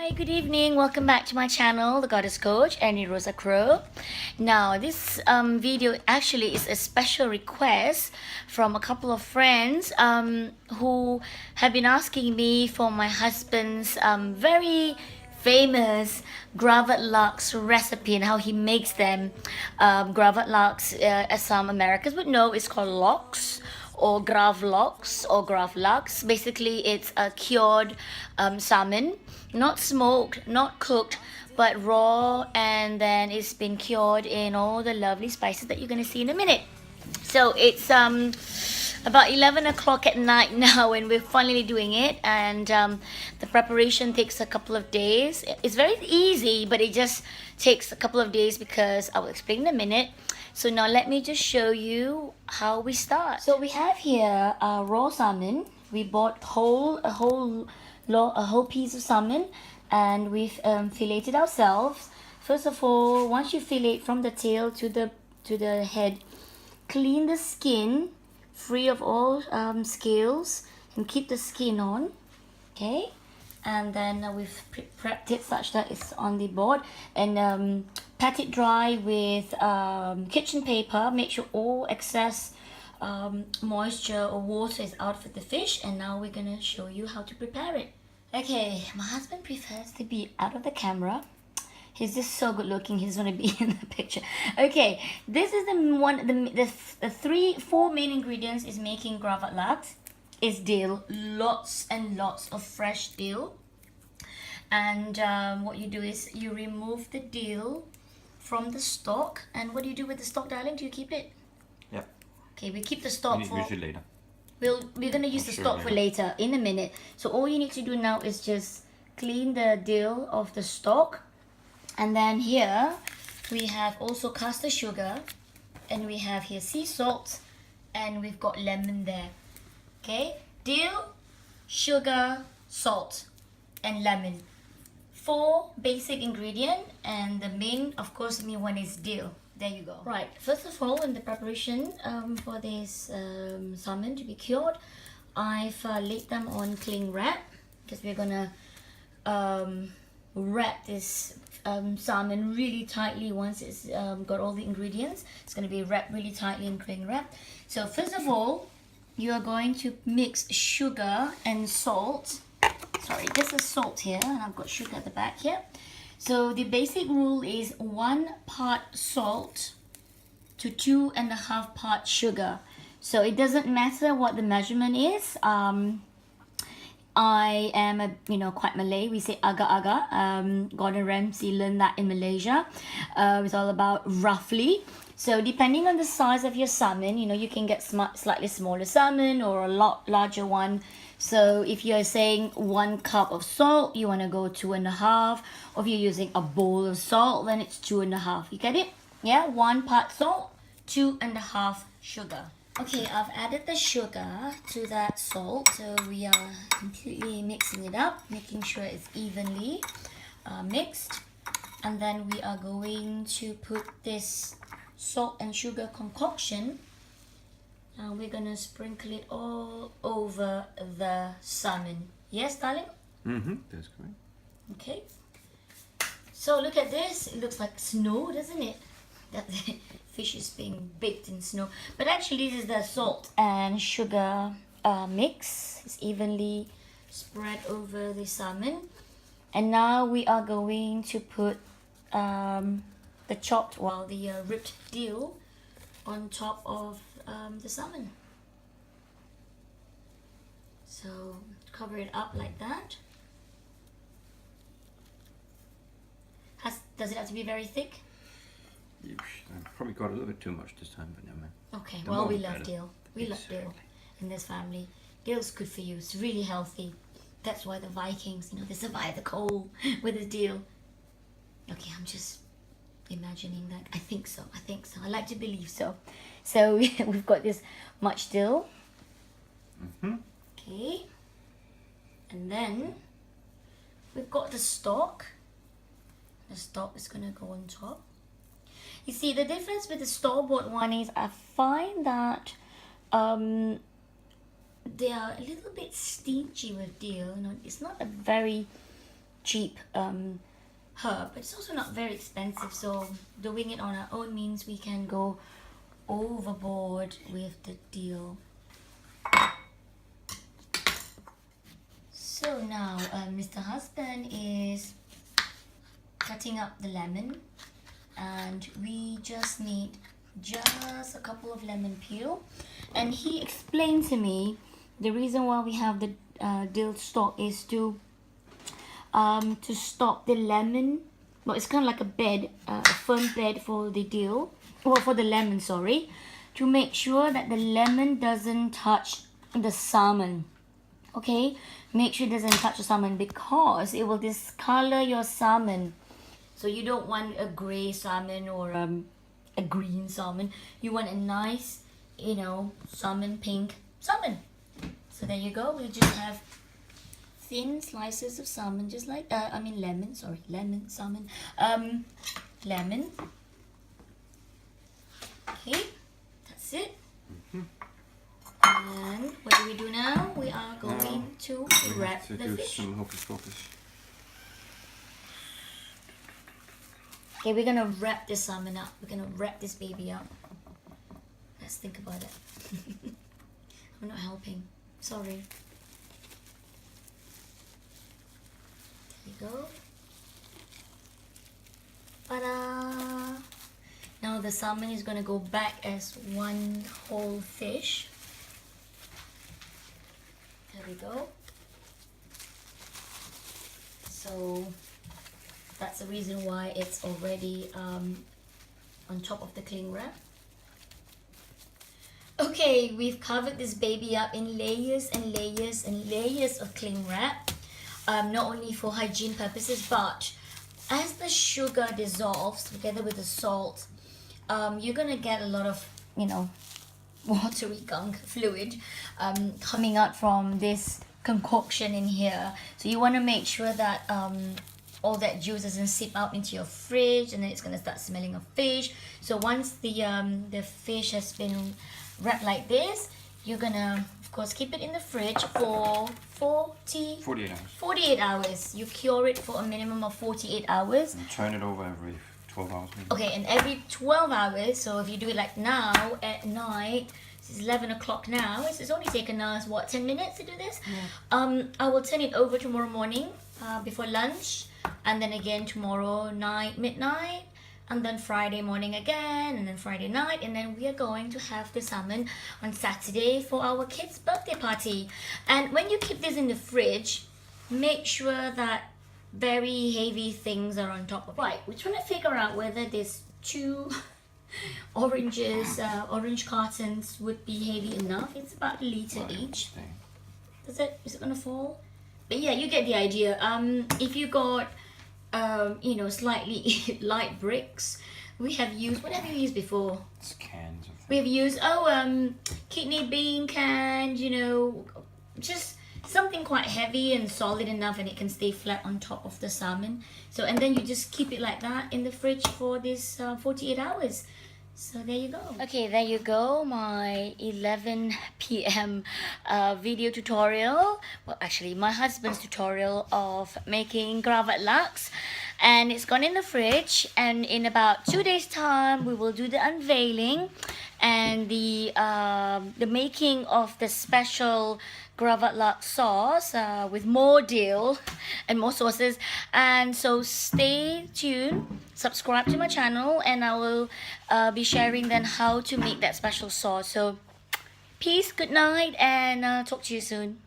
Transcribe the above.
Hi, good evening. Welcome back to my channel, The Goddess Coach, Annie Rosa Crow. Now, this video actually is a special request from a couple of friends who have been asking me for my husband's very famous Gravad Lax recipe and how he makes them. Gravad Lax, as some Americans would know, is called lox or Gravad Lax. Basically, it's a cured salmon, not smoked, not cooked, but raw, and then it's been cured in all the lovely spices that you're gonna see in a minute. So it's about 11 o'clock at night now and we're finally doing it, and the preparation takes a couple of days. It's very easy, but it just takes a couple of days because I will explain in a minute. So now let me just show you how we start. So we have here raw salmon. We bought a whole piece of salmon, and we've filleted ourselves. First of all, once you fillet from the tail to the head, clean the skin free of all scales and keep the skin on. Okay, and then we've prepped it such that it's on the board, and pat it dry with kitchen paper. Make sure all excess moisture or water is out of the fish, and now we're gonna show you how to prepare it. Okay, my husband prefers to be out of the camera. He's just so good looking, he's gonna be in the picture. Okay, this is the four main ingredients is making Gravad Lax. Is dill, lots and lots of fresh dill. And what you do is you remove the dill from the stalk. And what do you do with the stalk, darling? Do you keep it? Yeah. Okay, we keep the stalk for... Use it later. We're gonna use the stalk for later, in a minute. So all you need to do now is just clean the dill of the stalk. And then here we have also caster sugar, and we have here sea salt, and we've got lemon there. Okay, dill, sugar, salt, and lemon. 4 basic ingredients, and the main, of course, the main one is dill. There you go. Right, first of all, in the preparation for this salmon to be cured, I've laid them on cling wrap, because we're gonna wrap this salmon really tightly. Once it's got all the ingredients, it's gonna be wrapped really tightly in cling wrap. So first of all, you are going to mix sugar and salt. Sorry, this is salt here, and I've got sugar at the back here. So the basic rule is 1 part salt to 2.5 parts sugar. So it doesn't matter what the measurement is. I am quite Malay. We say agak-agak. Gordon Ramsay learned that in Malaysia. It's all about roughly. So depending on the size of your salmon, you can get slightly smaller salmon or a lot larger one. So if you're saying 1 cup of salt, you want to go 2.5. Or if you're using a bowl of salt, then it's 2.5. You get it? Yeah, 1 part salt, 2.5 sugar. Okay, I've added the sugar to that salt. So we are completely mixing it up, making sure it's evenly mixed. And then we are going to put this salt and sugar concoction. Now we're gonna sprinkle it all over the salmon. Yes, darling? Mm-hmm, that's correct. Okay. So look at this. It looks like snow, doesn't it? That the fish is being baked in snow. But actually this is the salt and sugar mix. It's evenly spread over the salmon. And now we are going to put the chopped, the ripped dill on top of the salmon. So cover it up like that. Does it have to be very thick? I probably got a little bit too much this time, but never mind. Okay, well, we love dill. We love dill in this family. Dill's good for you. It's really healthy. That's why the Vikings, they survived the cold with the dill. Okay, I'm just imagining that. I think so. I like to believe so. So we've got this much dill. Mm-hmm. Okay. And then we've got the stalk. The stalk is going to go on top. You see, the difference with the store-bought one is I find that they are a little bit stingy with dill. It's not a very cheap herb, but it's also not very expensive, so doing it on our own means we can go overboard with the deal. So now Mr. Husband is cutting up the lemon, and we just need just a couple of lemon peel. And he explained to me the reason why we have the dill stalk is to stop the lemon. Well, it's kind of like a bed, a firm bed for the dill, or for the lemon, sorry, to make sure that the lemon doesn't touch the salmon. Okay, make sure it doesn't touch the salmon because it will discolor your salmon. So you don't want a gray salmon or a green salmon. You want a nice, you know, salmon pink salmon. So there you go. We just have thin slices of salmon, just like lemon. Sorry, lemon, salmon, lemon. Okay, that's it. And what do we do now? We are going to wrap the fish. Some hocus pocus. Okay, we're gonna wrap this salmon up. We're gonna wrap this baby up. Let's think about it. I'm not helping. Sorry. There you go. Ta-da! Now the salmon is gonna go back as one whole fish. There we go. So that's the reason why it's already on top of the cling wrap. Okay, we've covered this baby up in layers and layers and layers of cling wrap, not only for hygiene purposes, but as the sugar dissolves together with the salt, you're gonna get a lot of, you know, watery gunk fluid coming out from this concoction in here. So you want to make sure that all that juice doesn't seep out into your fridge, and then it's gonna start smelling of fish. So once the fish has been wrapped like this, you're gonna of course keep it in the fridge for 48 hours. 48 hours. You cure it for a minimum of 48 hours. And turn it over every 12 hours maybe. Okay, and every 12 hours, so if you do it like now at night, it's 11 o'clock now, it's only taken us, what, 10 minutes to do this? Yeah. I will turn it over tomorrow morning before lunch, and then again tomorrow night, midnight, and then Friday morning again, and then Friday night, and then we are going to have the salmon on Saturday for our kids' birthday party. And when you keep this in the fridge, make sure that very heavy things are on top of it. Right, we're trying to figure out whether these two orange cartons would be heavy enough. It's about a litre each. Is it gonna fall? But yeah, you get the idea. If you got you know, slightly light bricks, we have used, what have you used before? It's cans of things. We have used kidney bean can, you know, just something quite heavy and solid enough, and it can stay flat on top of the salmon. So, and then you just keep it like that in the fridge for this 48 hours. So there you go. Okay, there you go, my 11 p.m. Video tutorial. Well, actually, my husband's tutorial of making Gravad Lax. And it's gone in the fridge, and in about 2 days time we will do the unveiling and the making of the special Gravad Lax sauce with more dill and more sauces. And so stay tuned, subscribe to my channel, and I will be sharing then how to make that special sauce. So peace, good night, and talk to you soon.